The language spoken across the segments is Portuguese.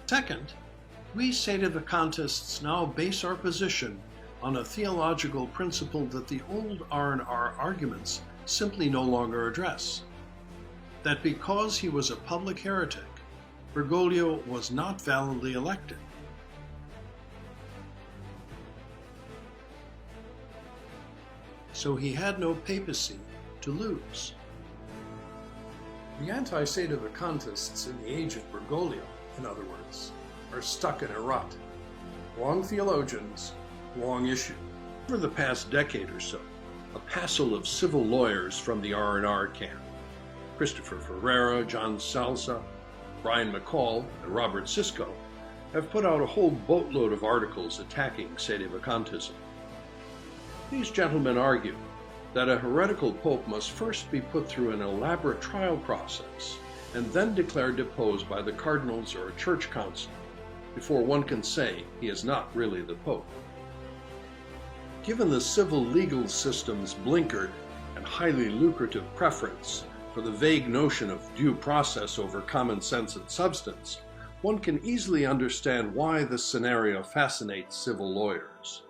Second, we Sedevacantists now base our position on a theological principle that the old R&R arguments simply no longer address. That because he was a public heretic, Bergoglio was not validly elected. So he had no papacy to lose. The anti-Sedevacantists in the age of Bergoglio, in other words, are stuck in a rut. Wrong theologians, wrong issue. For the past decade or so, a passel of civil lawyers from the R&R camp, Christopher Ferreira, John Salza, Brian McCall, and Robert Sisko, have put out a whole boatload of articles attacking Sedevacantism. These gentlemen argue that a heretical pope must first be put through an elaborate trial process and then declared deposed by the cardinals or a church council before one can say he is not really the pope. Given the civil legal system's blinkered and highly lucrative preference for the vague notion of due process over common sense and substance, one can easily understand why this scenario fascinates civil lawyers.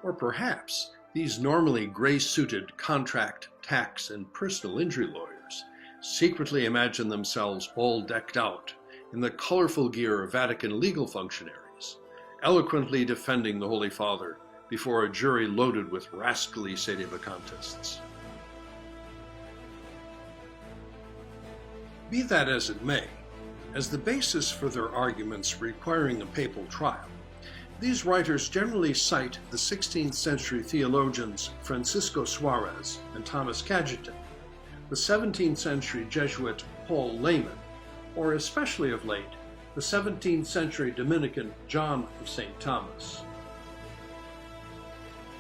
Or perhaps these normally gray-suited contract, tax, and personal injury lawyers secretly imagine themselves all decked out in the colorful gear of Vatican legal functionaries, eloquently defending the Holy Father before a jury loaded with rascally Sedevacantists. Be that as it may, as the basis for their arguments requiring a papal trial, these writers generally cite the 16th century theologians Francisco Suarez and Thomas Cajetan, the 17th century Jesuit Paul Layman, or especially of late, the 17th century Dominican John of St. Thomas.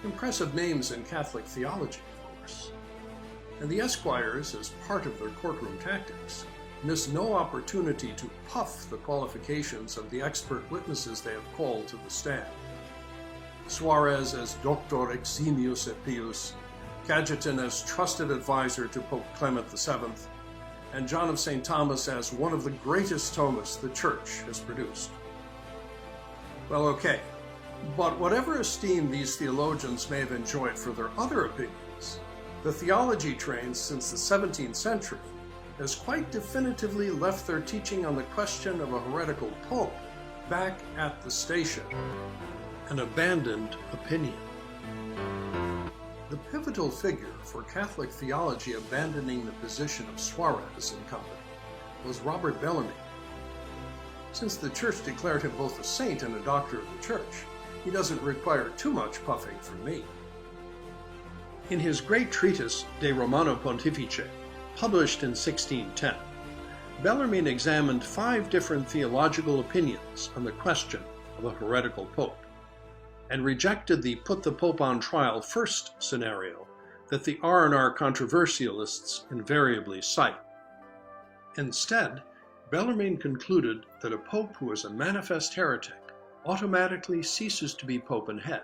Impressive names in Catholic theology, of course. And the esquires, as part of their courtroom tactics, miss no opportunity to puff the qualifications of the expert witnesses they have called to the stand. Suarez as Doctor Eximius et Pius, Cajetan as trusted advisor to Pope Clement VII, and John of St. Thomas as one of the greatest Thomists the Church has produced. Well, okay, but whatever esteem these theologians may have enjoyed for their other opinions, the theology trained since the 17th century has quite definitively left their teaching on the question of a heretical pope back at the station, an abandoned opinion. The pivotal figure for Catholic theology abandoning the position of Suarez and company was Robert Bellarmine. Since the Church declared him both a saint and a doctor of the Church, he doesn't require too much puffing from me. In his great treatise De Romano Pontifice, published in 1610, Bellarmine examined 5 different theological opinions on the question of a heretical pope, and rejected the put the pope on trial first scenario that the R&R controversialists invariably cite. Instead, Bellarmine concluded that a pope who is a manifest heretic automatically ceases to be pope and head,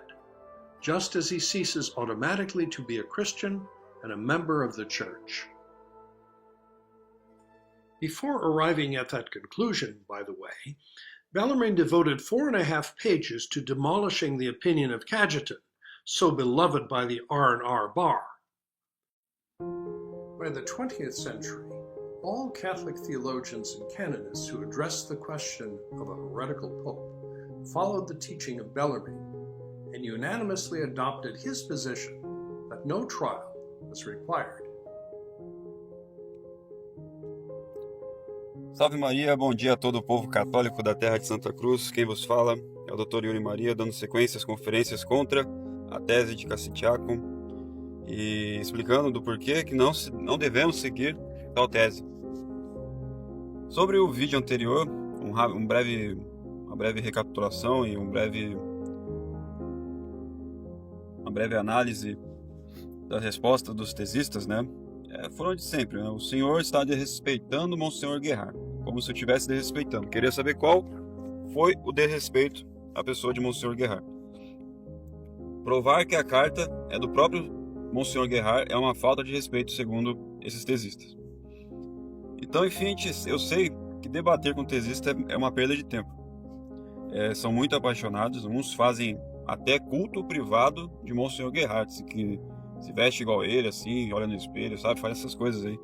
just as he ceases automatically to be a Christian and a member of the Church. Before arriving at that conclusion, by the way, Bellarmine devoted 4.5 pages to demolishing the opinion of Cajetan, so beloved by the R&R bar. By the 20th century, all Catholic theologians and canonists who addressed the question of a heretical pope followed the teaching of Bellarmine and unanimously adopted his position that no trial was required. Salve Maria, bom dia a todo o povo católico da terra de Santa Cruz. Quem vos fala é o Dr. Yuri Maria, dando sequência às conferências contra a tese de Cassitiaco e explicando do porquê que não devemos seguir tal tese. Sobre o vídeo anterior, uma breve recapitulação e uma breve análise da resposta dos tesistas, né? Foram de sempre, né? O senhor está desrespeitando Monsenhor Guerard, como se eu estivesse desrespeitando. Queria saber qual foi o desrespeito à pessoa de Monsenhor Guerard. Provar que a carta é do próprio Monsenhor Guerard é uma falta de respeito, segundo esses tesistas. Então, enfim, eu sei que debater com tesista é uma perda de tempo. São muito apaixonados, uns fazem até culto privado de Monsenhor Gerhard, que se veste igual ele, assim, olha no espelho, sabe? Faz essas coisas aí.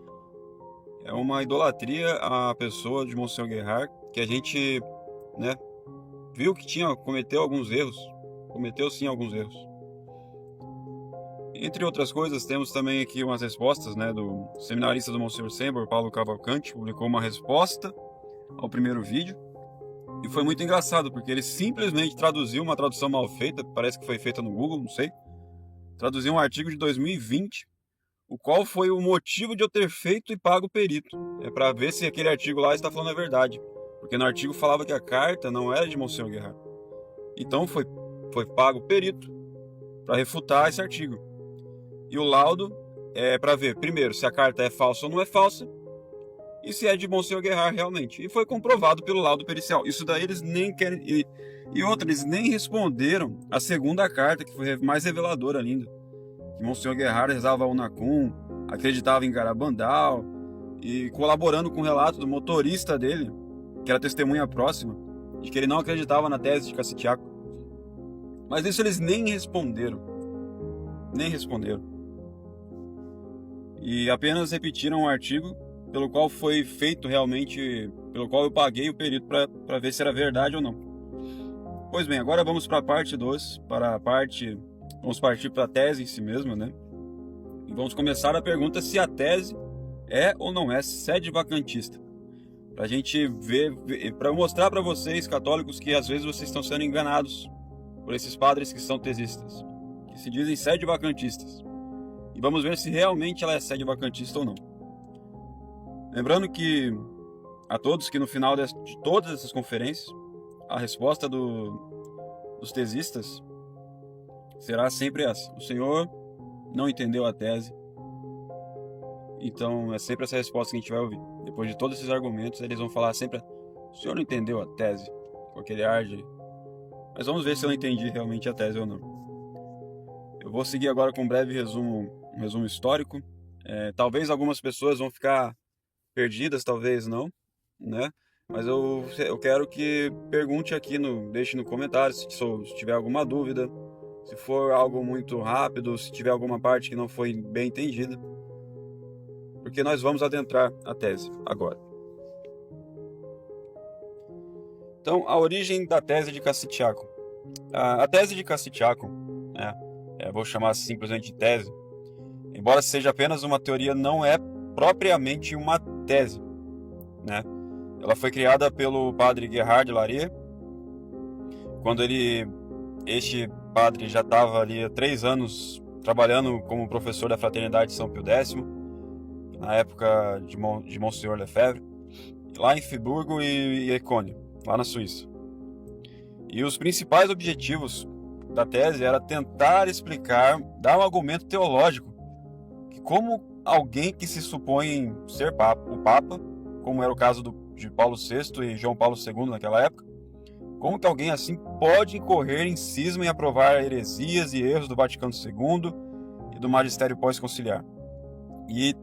É uma idolatria à pessoa de Monsenhor Gerhard, que a gente, né, viu que cometeu sim alguns erros. Entre outras coisas, temos também aqui umas respostas, né, do seminarista do Monsenhor Sembor, Paulo Cavalcante, publicou uma resposta ao primeiro vídeo, e foi muito engraçado, porque ele simplesmente traduziu uma tradução mal feita, parece que foi feita no Google, não sei, traduziu um artigo de 2020, o qual foi o motivo de eu ter feito e pago o perito. É para ver se aquele artigo lá está falando a verdade, porque no artigo falava que a carta não era de Monsenhor Gerhard. Então foi pago o perito para refutar esse artigo. E o laudo é para ver, primeiro, se a carta é falsa ou não é falsa, e se é de Monsenhor Gerhard realmente. E foi comprovado pelo laudo pericial. Isso daí eles nem querem... E outra, eles nem responderam a segunda carta, que foi mais reveladora ainda. Que Monsenhor Gerhard rezava Unacum, acreditava em Garabandal, e colaborando com o relato do motorista dele, que era testemunha próxima, de que ele não acreditava na tese de Cassitiaco. Mas isso eles nem responderam. E apenas repetiram um artigo pelo qual foi feito realmente, pelo qual eu paguei o perito para ver se era verdade ou não. Pois bem, agora vamos para a parte 2, vamos partir para a tese em si mesma, né? E vamos começar a pergunta se a tese é ou não é sede vacantista. Para a gente ver, para mostrar para vocês, católicos, que às vezes vocês estão sendo enganados por esses padres que são tesistas, que se dizem sede vacantistas. E vamos ver se realmente ela é sede vacantista ou não. Lembrando que a todos que no final de todas essas conferências, a resposta dos tesistas será sempre essa: o senhor não entendeu a tese. Então é sempre essa resposta que a gente vai ouvir. Depois de todos esses argumentos, eles vão falar sempre: o senhor não entendeu a tese, com aquele ar de... Mas vamos ver se eu não entendi realmente a tese ou não. Eu vou seguir agora com um breve resumo histórico. Talvez algumas pessoas vão ficar perdidas, talvez não, né? Mas eu quero que pergunte aqui, deixe no comentário se tiver alguma dúvida, se for algo muito rápido, se tiver alguma parte que não foi bem entendida, porque nós vamos adentrar a tese agora. Então, a origem da tese de Cassitiaco. A tese de Cassitiaco, vou chamar simplesmente de tese, embora seja apenas uma teoria, não é propriamente uma tese, né? Ela foi criada pelo padre Gerhard Larier, quando este padre já estava ali há 3 anos trabalhando como professor da Fraternidade de São Pio X, na época de Monsenhor Lefebvre, lá em Friburgo e Ecônia, lá na Suíça. E os principais objetivos da tese era tentar explicar, dar um argumento teológico, que como alguém que se supõe ser o Papa, como era o caso de Paulo VI e João Paulo II naquela época, como que alguém assim pode incorrer em cisma em aprovar heresias e erros do Vaticano II e do magistério pós-conciliar, e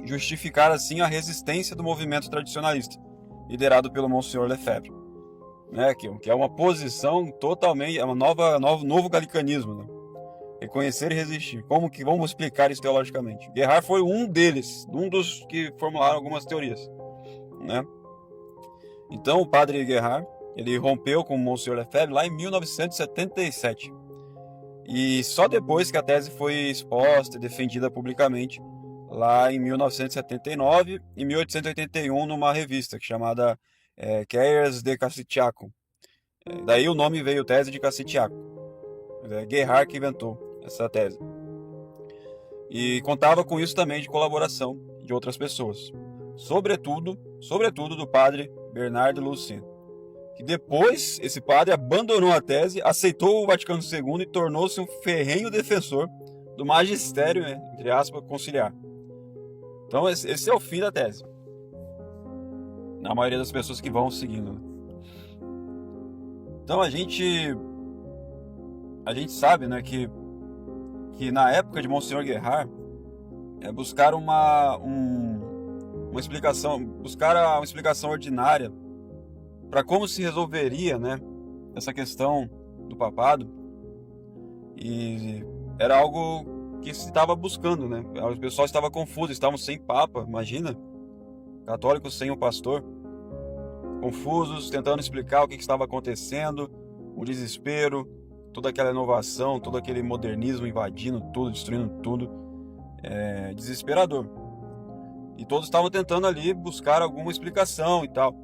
justificar assim a resistência do movimento tradicionalista, liderado pelo Monsenhor Lefebvre, né, que é uma posição totalmente, é novo galicanismo, né? Reconhecer e resistir. Vamos explicar isso teologicamente? Gerhard foi um dos que formularam algumas teorias, né? Então o padre Gerhard, ele rompeu com o Monsenhor Lefebvre lá em 1977. E só depois que a tese foi exposta e defendida publicamente, lá em 1979 e 1881, numa revista chamada Cahiers de Cassitiaco. Daí o nome veio Tese de Cassitiaco. Gerhard que inventou essa tese. E contava com isso também de colaboração de outras pessoas. Sobretudo do padre Bernard Lucien, que depois esse padre abandonou a tese, aceitou o Vaticano II e tornou-se um ferrenho defensor do magistério, entre aspas, conciliar. Então esse é o fim da tese, na maioria das pessoas que vão seguindo. Então a gente sabe, né, que na época de Monsenhor Gerhard buscaram buscaram uma explicação ordinária para como se resolveria, né, essa questão do papado. E era algo que se estava buscando, né? O pessoal estava confuso, estavam sem papa, imagina, católicos sem o pastor, confusos, tentando explicar o que estava acontecendo, o desespero, toda aquela inovação, todo aquele modernismo invadindo tudo, destruindo tudo, desesperador. E todos estavam tentando ali buscar alguma explicação e tal.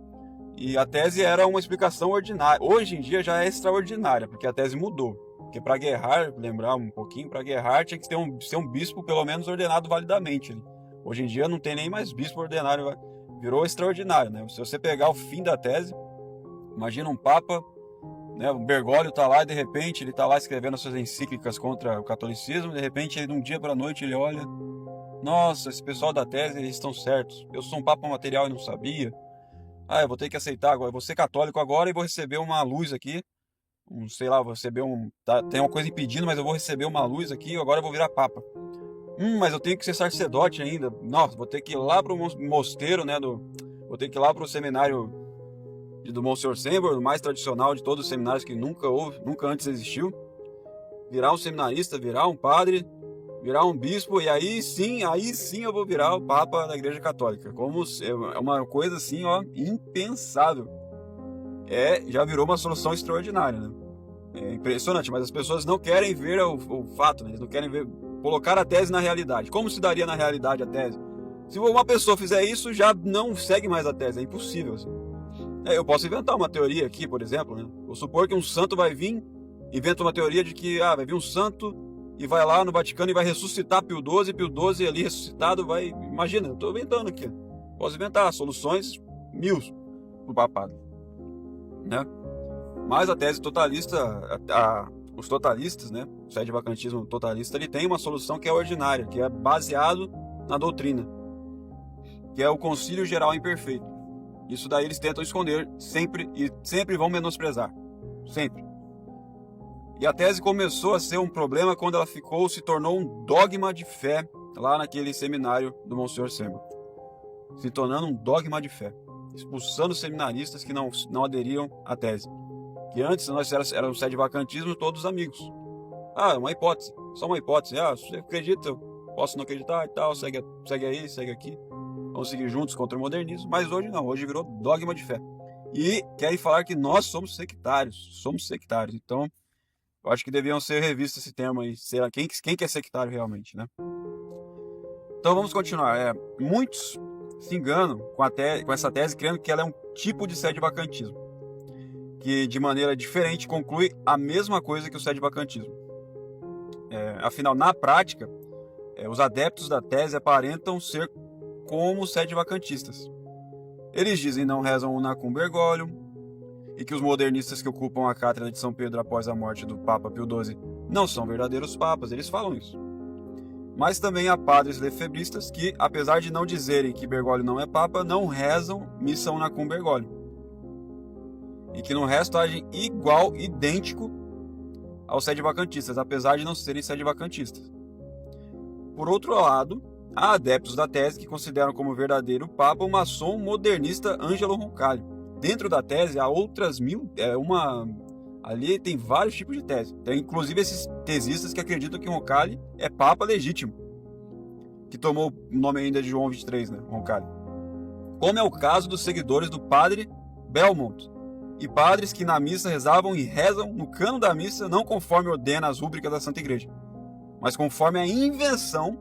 E a tese era uma explicação ordinária. Hoje em dia já é extraordinária, porque a tese mudou. Porque para guerrar, lembrar um pouquinho, para guerrar tinha que ser um bispo pelo menos ordenado validamente. Hoje em dia não tem nem mais bispo ordenado, virou extraordinário, né? Se você pegar o fim da tese, imagina um papa, né? O Bergoglio tá lá e de repente ele tá lá escrevendo suas encíclicas contra o catolicismo, de repente de um dia para a noite ele olha, nossa, esse pessoal da tese, eles estão certos, eu sou um papa material e não sabia, eu vou ter que aceitar agora, eu vou ser católico agora e vou receber uma luz aqui, vou receber tem uma coisa impedindo, mas eu vou receber uma luz aqui e agora eu vou virar papa. Mas eu tenho que ser sacerdote ainda, nossa, vou ter que ir lá pro mosteiro, né, vou ter que ir lá pro seminário do Monsenhor Sembor, o mais tradicional de todos os seminários que nunca antes existiu, virar um seminarista, virar um padre, virar um bispo, e aí sim eu vou virar o papa da Igreja Católica. Como é uma coisa assim, ó, impensável. Já virou uma solução extraordinária, né? É impressionante, mas as pessoas não querem ver o fato, né? Eles não querem colocar a tese na realidade. Como se daria na realidade a tese? Se uma pessoa fizer isso, já não segue mais a tese, é impossível, assim. Eu posso inventar uma teoria aqui, por exemplo, né? Vou supor que um santo vai vir, inventa uma teoria de que vai vir um santo e vai lá no Vaticano e vai ressuscitar Pio XII ali ressuscitado vai... Imagina, eu estou inventando aqui. Posso inventar soluções mil pro papado, né? Mas a tese totalista, os totalistas, né? O sede-vacantismo totalista, ele tem uma solução que é ordinária, que é baseado na doutrina, que é o concílio geral imperfeito. Isso daí eles tentam esconder sempre e sempre vão menosprezar. Sempre. E a tese começou a ser um problema quando ela se tornou um dogma de fé lá naquele seminário do Monsenhor Sembor. Se tornando um dogma de fé. Expulsando seminaristas que não aderiam à tese. Que antes nós éramos sede-vacantismo todos amigos. Uma hipótese. Só uma hipótese. Você acredita, eu posso não acreditar e tal. Segue aí, segue aqui. Vamos seguir juntos contra o modernismo, mas hoje não, hoje virou dogma de fé. E querem falar que nós somos sectários, então eu acho que deviam ser revistos esse termo aí, quem que é sectário realmente, né? Então vamos continuar. Muitos se enganam com essa tese, crendo que ela é um tipo de sede-vacantismo, que de maneira diferente conclui a mesma coisa que o sede-vacantismo. Afinal, na prática, os adeptos da tese aparentam ser como sede-vacantistas. Eles dizem não rezam Unacum Bergoglio e que os modernistas que ocupam a cátedra de São Pedro após a morte do Papa Pio XII não são verdadeiros papas, eles falam isso. Mas também há padres lefebristas que, apesar de não dizerem que Bergoglio não é papa, não rezam missa Unacum Bergoglio. E que no resto agem idêntico aos sede-vacantistas, apesar de não serem sede-vacantistas. Por outro lado, há adeptos da tese que consideram como verdadeiro papa o maçom modernista Angelo Roncalli. Dentro da tese há outras ali tem vários tipos de tese. Tem inclusive esses tesistas que acreditam que Roncalli é papa legítimo, que tomou o nome ainda de João XXIII, né, Roncalli. Como é o caso dos seguidores do padre Belmont, e padres que na missa rezavam e rezam no cano da missa não conforme ordena as rúbricas da Santa Igreja, mas conforme a invenção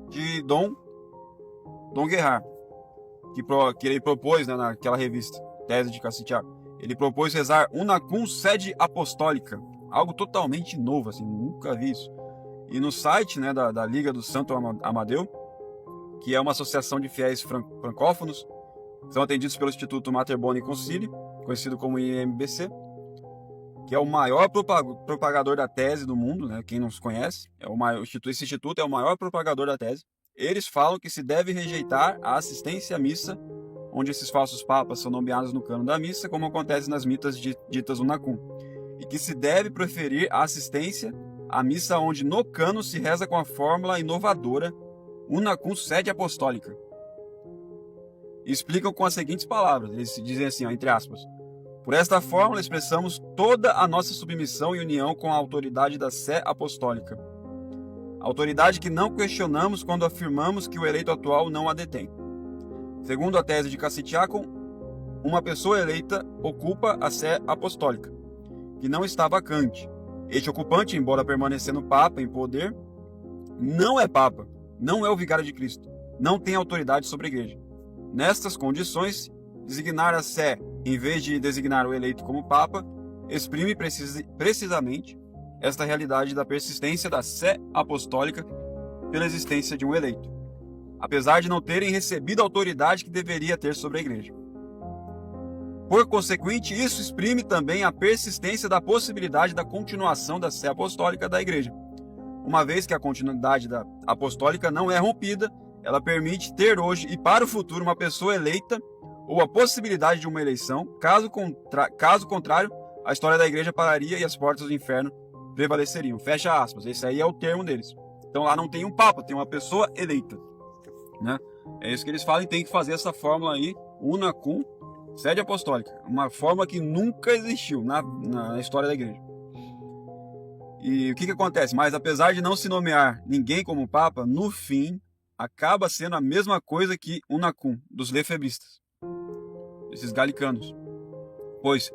de Dom Guerard, que ele propôs, né, naquela revista, Tese de Cassitiaco. Ele propôs rezar Unacum Sede Apostólica, algo totalmente novo, assim, nunca vi isso. E no site, né, da Liga do Santo Amadeu, que é uma associação de fiéis francófonos, são atendidos pelo Instituto Mater Boni Concili, conhecido como IMBC, que é o maior propagador da tese do mundo, né? Quem não se conhece, esse instituto é o maior propagador da tese. Eles falam que se deve rejeitar a assistência à missa, onde esses falsos papas são nomeados no cano da missa, como acontece nas mitas ditas Unacum, e que se deve preferir a assistência à missa onde no cano se reza com a fórmula inovadora Unacum Sede Apostólica. e explicam com as seguintes palavras. Eles dizem assim, ó, entre aspas: por esta fórmula expressamos toda a nossa submissão e união com a autoridade da sé apostólica. Autoridade que não questionamos quando afirmamos que o eleito atual não a detém. Segundo a tese de Cassitiacum, uma pessoa eleita ocupa a sé apostólica, que não está vacante. Este ocupante, embora permanecendo Papa em poder, não é Papa, não é o vigário de Cristo, não tem autoridade sobre a Igreja. Nestas condições, designar a sé, em vez de designar o eleito como Papa, exprime precisamente esta realidade da persistência da sé apostólica pela existência de um eleito, apesar de não terem recebido a autoridade que deveria ter sobre a Igreja. Por consequente, isso exprime também a persistência da possibilidade da continuação da sé apostólica da Igreja, uma vez que a continuidade da apostólica não é rompida, ela permite ter hoje e para o futuro uma pessoa eleita ou a possibilidade de uma eleição. Caso contrário, a história da Igreja pararia e as portas do inferno prevaleceriam. Fecha aspas. Esse aí é o termo deles. Então lá não tem um papa, tem uma pessoa eleita, né? É isso que eles falam, e tem que fazer essa fórmula aí, una cum sede apostólica, uma fórmula que nunca existiu na história da Igreja. E o que acontece? Mas apesar de não se nomear ninguém como papa, no fim acaba sendo a mesma coisa que una cum dos lefebristas, esses galicanos. Pois,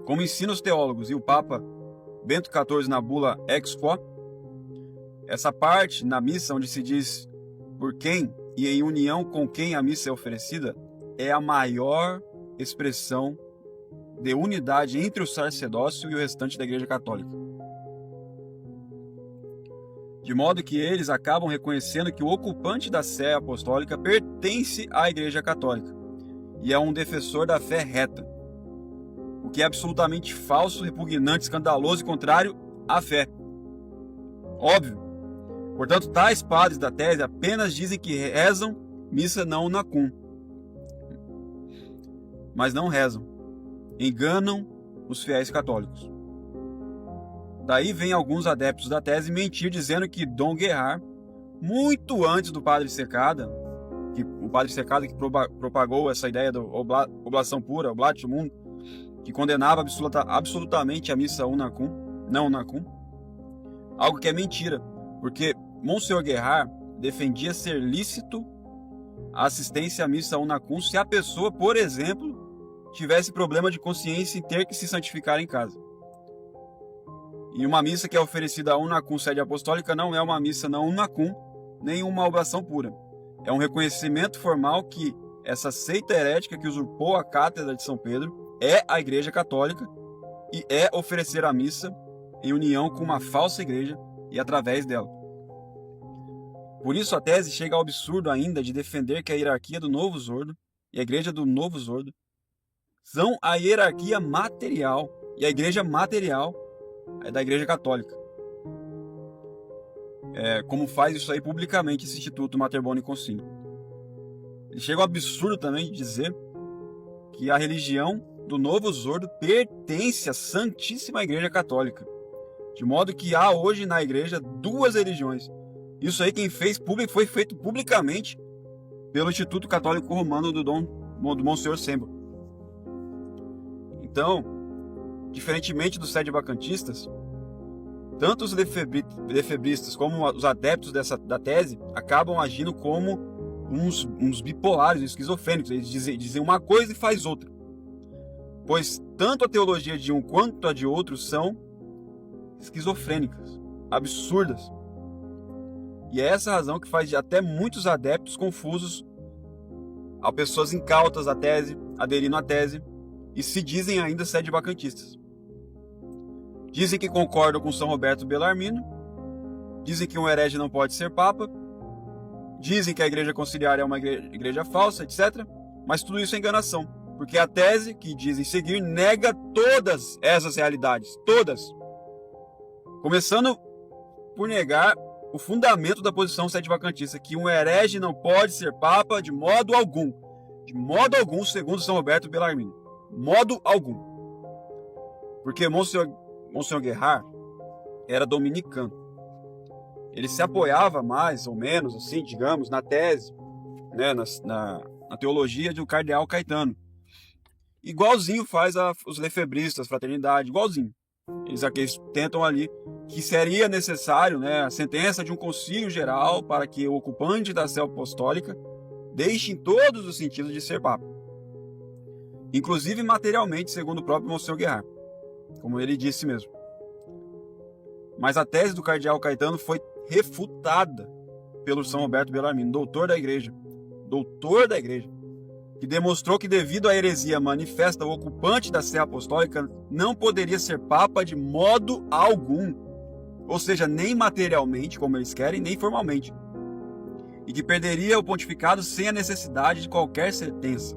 como ensinam os teólogos e o Papa Bento XIV na bula Ex Quo, essa parte na missa onde se diz por quem e em união com quem a missa é oferecida é a maior expressão de unidade entre o sacerdócio e o restante da Igreja Católica. De modo que eles acabam reconhecendo que o ocupante da sé apostólica pertence à Igreja Católica e é um defensor da fé reta, o que é absolutamente falso, repugnante, escandaloso e contrário à fé. Óbvio. Portanto, tais padres da tese apenas dizem que rezam missa não una cum, mas não rezam. Enganam os fiéis católicos. Daí vem alguns adeptos da tese mentir dizendo que Dom Guerard, muito antes do Padre Secada, o Padre Secada que propagou essa ideia da oblação pura, oblatio mundi, que condenava absolutamente a missa una cum, não una cum, algo que é mentira, porque Monsenhor Guerard defendia ser lícito a assistência à missa una cum se a pessoa, por exemplo, tivesse problema de consciência em ter que se santificar em casa. E uma missa que é oferecida a una cum sede apostólica não é uma missa não una cum, nem uma oblação pura. É um reconhecimento formal que essa seita herética que usurpou a cátedra de São Pedro é a Igreja Católica e é oferecer a missa em união com uma falsa igreja e através dela. Por isso a tese chega ao absurdo ainda de defender que a hierarquia do Novo Zordo e a Igreja do Novo Zordo são a hierarquia material e a Igreja material é da Igreja Católica. Como faz isso aí publicamente esse Instituto Mater Boni Concilio. Ele chega ao absurdo também de dizer que a religião do Novo Zordo pertence à Santíssima Igreja Católica, de modo que há hoje na Igreja duas religiões. Isso aí quem fez público foi feito publicamente pelo Instituto Católico Romano do Monsenhor Sembro. Então, diferentemente dos sede-vacantistas, tanto os lefebristas como os adeptos da tese acabam agindo como uns bipolares, esquizofrênicos. Eles dizem uma coisa e faz outra. Pois tanto a teologia de um quanto a de outro são esquizofrênicas, absurdas. E é essa razão que faz até muitos adeptos confusos a pessoas incautas à tese, aderindo à tese, e se dizem ainda sede-vacantistas. Dizem que concordam com São Roberto Bellarmino, dizem que um herege não pode ser papa, dizem que a igreja conciliar é uma igreja falsa, etc. Mas tudo isso é enganação, porque a tese que dizem seguir nega todas essas realidades, todas. Começando por negar o fundamento da posição sede-vacantista, que um herege não pode ser papa de modo algum, segundo São Roberto Bellarmino, modo algum. Porque Monsenhor Guerard era dominicano. Ele se apoiava mais ou menos, assim, digamos, na tese, né, a teologia do cardeal Caetano. Igualzinho faz os lefebristas, fraternidade, igualzinho. Eles tentam ali que seria necessário, né, a sentença de um concílio geral para que o ocupante da sé apostólica deixe em todos os sentidos de ser papa. Inclusive materialmente, segundo o próprio Monsenhor Guerard, como ele disse mesmo. Mas a tese do cardeal Caetano foi refutada pelo São Roberto Bellarmino, doutor da igreja, que demonstrou que devido à heresia manifesta, o ocupante da sé apostólica não poderia ser papa de modo algum, ou seja, nem materialmente, como eles querem, nem formalmente, e que perderia o pontificado sem a necessidade de qualquer sentença.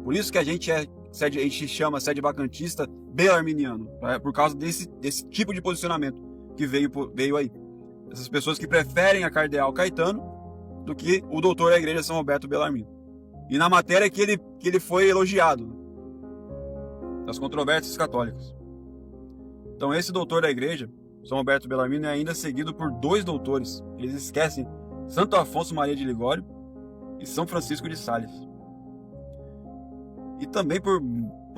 Por isso que a gente chama sede vacantista belarminiano, por causa desse tipo de posicionamento que veio aí. Essas pessoas que preferem a cardeal Caetano do que o doutor da igreja São Roberto Bellarmino. E na matéria que ele foi elogiado das controvérsias católicas. Então esse doutor da igreja, São Roberto Bellarmino, é ainda seguido por 2 doutores. Eles esquecem Santo Afonso Maria de Ligório e São Francisco de Sales. E também por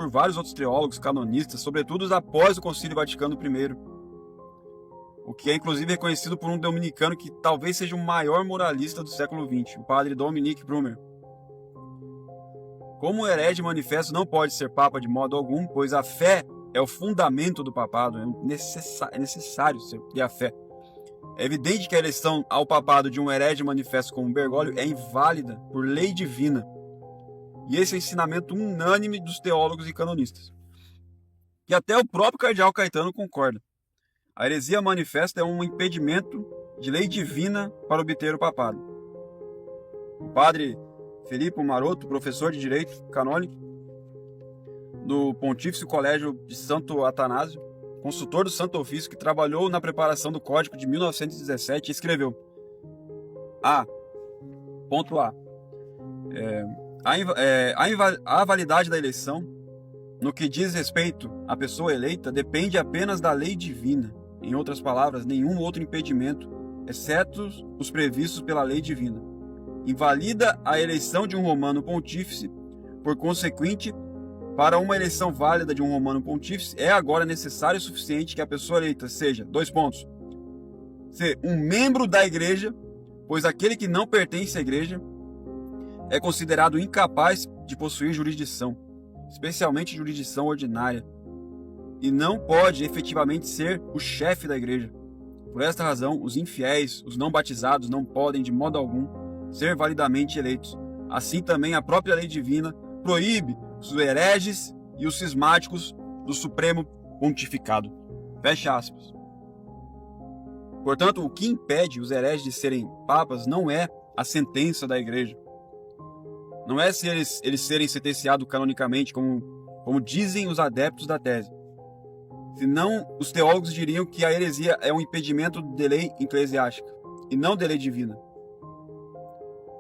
vários outros teólogos, canonistas, sobretudo os após o Concílio Vaticano I, o que é inclusive reconhecido por um dominicano que talvez seja o maior moralista do século XX, o padre Dominique Brumer. Como o herege manifesto não pode ser papa de modo algum, pois a fé é o fundamento do papado, é necessário ter a fé. É evidente que a eleição ao papado de um herege manifesto como Bergoglio é inválida por lei divina. E esse é o ensinamento unânime dos teólogos e canonistas. E até o próprio cardeal Caetano concorda. A heresia manifesta é um impedimento de lei divina para obter o papado. O padre Felipe Maroto, professor de Direito Canônico do Pontífice Colégio de Santo Atanásio, consultor do Santo Ofício, que trabalhou na preparação do Código de 1917, escreveu: ponto A. A validade da eleição, no que diz respeito à pessoa eleita, depende apenas da lei divina. Em outras palavras, nenhum outro impedimento, exceto os previstos pela lei divina, invalida a eleição de um romano pontífice. Por consequente, para uma eleição válida de um romano pontífice, é agora necessário e suficiente que a pessoa eleita seja, 2 pontos, ser um membro da igreja, pois aquele que não pertence à igreja é considerado incapaz de possuir jurisdição, especialmente jurisdição ordinária, e não pode efetivamente ser o chefe da igreja. Por esta razão, os infiéis, os não batizados, não podem de modo algum ser validamente eleitos. Assim também a própria lei divina proíbe os hereges e os cismáticos do Supremo Pontificado. Fecha aspas. Portanto, o que impede os hereges de serem papas não é a sentença da igreja. Não é se eles serem sentenciados canonicamente, como dizem os adeptos da tese. Senão, os teólogos diriam que a heresia é um impedimento de lei eclesiástica e não de lei divina.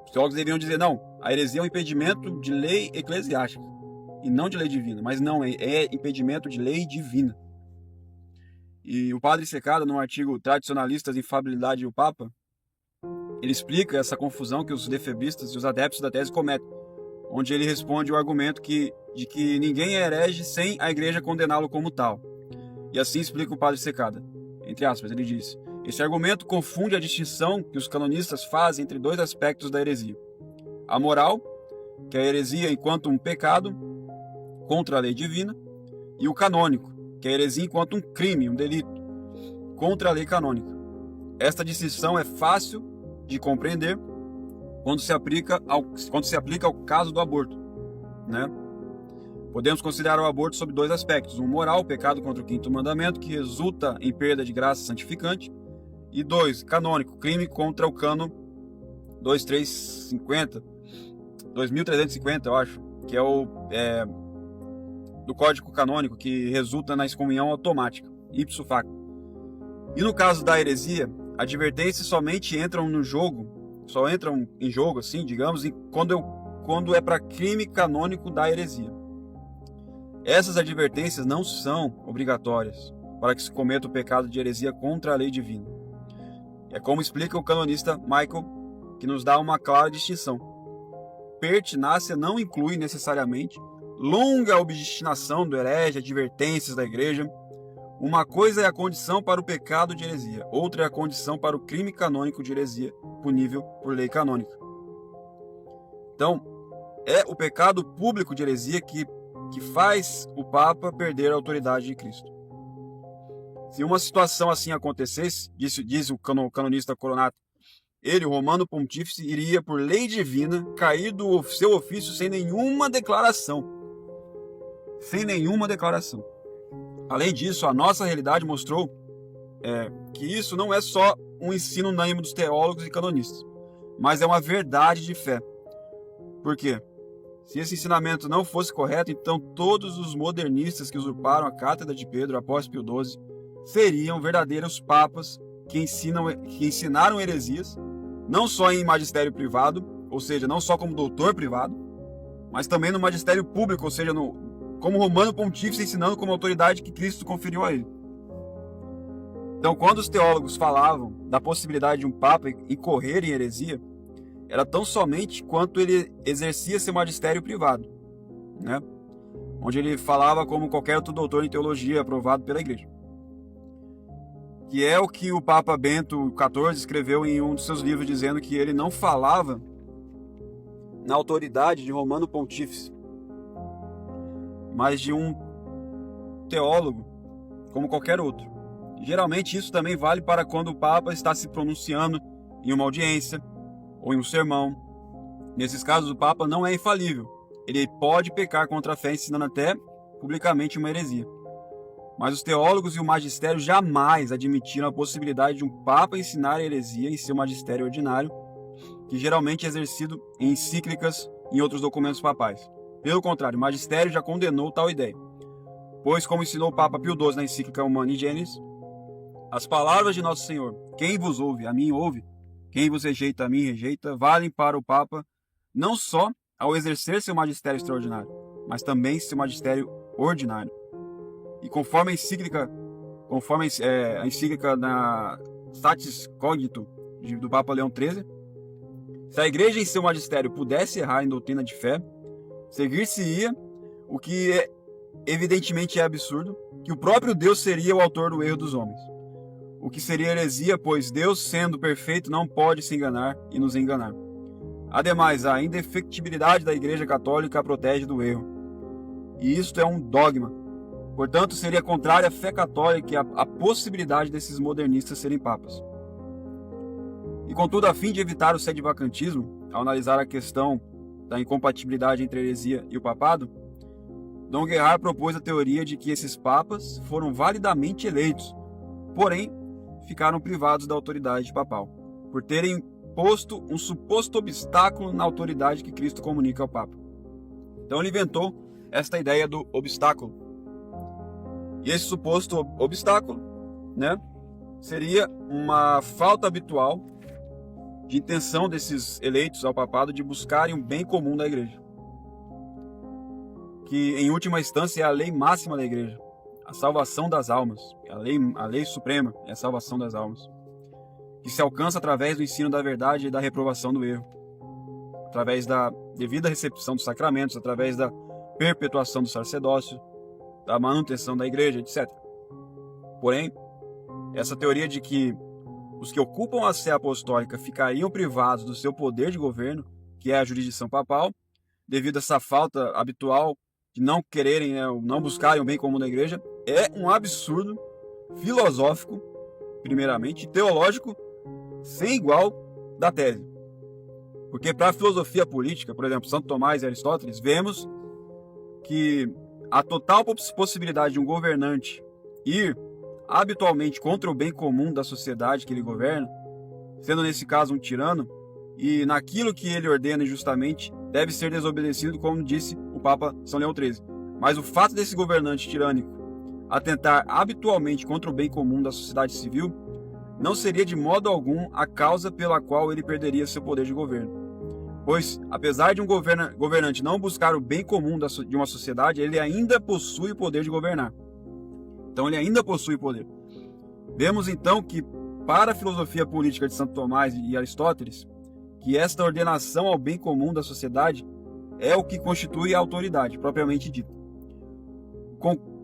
Os teólogos deveriam dizer, não, a heresia é um impedimento de lei eclesiástica e não de lei divina, mas não, é impedimento de lei divina. E o padre Secada, no artigo Tradicionalistas e Infalibilidade do Papa, ele explica essa confusão que os lefebristas e os adeptos da tese cometem, onde ele responde o argumento de que ninguém é herege sem a igreja condená-lo como tal. E assim explica o padre Secada, entre aspas, ele diz: esse argumento confunde a distinção que os canonistas fazem entre 2 aspectos da heresia: a moral, que é a heresia enquanto um pecado contra a lei divina, e o canônico, que é a heresia enquanto um crime, um delito, contra a lei canônica. Esta distinção é fácil de compreender quando se aplica ao caso do aborto, né? Podemos considerar o aborto sob 2 aspectos: um moral, pecado contra o 5º mandamento, que resulta em perda de graça santificante, e 2, canônico, crime contra o cânon 2350, eu acho, que é do Código Canônico, que resulta na excomunhão automática, ipso facto. E no caso da heresia, advertências somente entram em jogo, assim, digamos, quando é para crime canônico da heresia. Essas advertências não são obrigatórias para que se cometa o pecado de heresia contra a lei divina. É como explica o canonista Michael, que nos dá uma clara distinção. pertinácia não inclui necessariamente longa obstinação do herege, advertências da igreja. Uma coisa é a condição para o pecado de heresia, outra é a condição para o crime canônico de heresia, punível por lei canônica. Então, é o pecado público de heresia que faz o Papa perder a autoridade de Cristo. Se uma situação assim acontecesse, diz o canonista Coronato, ele, o romano pontífice, iria, por lei divina, cair do seu ofício sem nenhuma declaração. Sem nenhuma declaração. Além disso, a nossa realidade mostrou que isso não é só um ensino unânime dos teólogos e canonistas, mas é uma verdade de fé. Por quê? Se esse ensinamento não fosse correto, então todos os modernistas que usurparam a cátedra de Pedro após Pio XII seriam verdadeiros papas que ensinaram heresias, não só em magistério privado, ou seja, não só como doutor privado, mas também no magistério público, ou seja, como romano pontífice, ensinando como autoridade que Cristo conferiu a ele. Então, quando os teólogos falavam da possibilidade de um papa incorrer em heresia, era tão somente quanto ele exercia seu magistério privado, né? Onde ele falava como qualquer outro doutor em teologia aprovado pela igreja. Que é o que o Papa Bento XIV escreveu em um dos seus livros, dizendo que ele não falava na autoridade de romano pontífice, mas de um teólogo como qualquer outro. Geralmente isso também vale para quando o Papa está se pronunciando em uma audiência ou em um sermão. Nesses casos, o Papa não é infalível. Ele pode pecar contra a fé, ensinando até publicamente uma heresia. Mas os teólogos e o magistério jamais admitiram a possibilidade de um Papa ensinar a heresia em seu magistério ordinário, que geralmente é exercido em encíclicas e em outros documentos papais. Pelo contrário, o magistério já condenou tal ideia. Pois, como ensinou o Papa Pio XII na encíclica Humani Generis, as palavras de Nosso Senhor, quem vos ouve, a mim ouve, quem vos rejeita, a mim rejeita, valem para o Papa não só ao exercer seu magistério extraordinário, mas também seu magistério ordinário. E conforme a encíclica na Statis Cognito do Papa Leão XIII, se a igreja em seu magistério pudesse errar em doutrina de fé, seguir-se-ia o que evidentemente é absurdo, que o próprio Deus seria o autor do erro dos homens. O que seria heresia, pois Deus, sendo perfeito, não pode se enganar e nos enganar. Ademais, a indefectibilidade da Igreja Católica a protege do erro. E isto é um dogma. Portanto, seria contrária à fé católica a possibilidade desses modernistas serem papas. E contudo, a fim de evitar o sedivacantismo, ao analisar a questão da incompatibilidade entre a heresia e o papado, Dom Guerard propôs a teoria de que esses papas foram validamente eleitos, porém ficaram privados da autoridade papal, por terem posto um suposto obstáculo na autoridade que Cristo comunica ao Papa. Então ele inventou esta ideia do obstáculo. E esse suposto obstáculo, né, seria uma falta habitual de intenção desses eleitos ao papado de buscarem o bem comum da igreja, que em última instância é a lei máxima da igreja, a salvação das almas. A lei suprema é a salvação das almas, que se alcança através do ensino da verdade e da reprovação do erro, através da devida recepção dos sacramentos, através da perpetuação do sacerdócio, da manutenção da igreja, etc. Porém, essa teoria de que os que ocupam a sé apostólica ficariam privados do seu poder de governo, que é a jurisdição papal, devido a essa falta habitual de não quererem, não buscarem o bem comum da igreja, é um absurdo filosófico, primeiramente, e teológico, sem igual da tese. Porque para a filosofia política, por exemplo, Santo Tomás e Aristóteles, vemos que a total possibilidade de um governante ir habitualmente contra o bem comum da sociedade que ele governa, sendo nesse caso um tirano, e naquilo que ele ordena injustamente deve ser desobedecido, como disse o Papa São Leão XIII. Mas o fato desse governante tirânico atentar habitualmente contra o bem comum da sociedade civil não seria de modo algum a causa pela qual ele perderia seu poder de governo. Pois, apesar de um governante não buscar o bem comum de uma sociedade, ele ainda possui o poder de governar. Então ele ainda possui poder. Vemos então que, para a filosofia política de Santo Tomás e Aristóteles, que esta ordenação ao bem comum da sociedade é o que constitui a autoridade, propriamente dita.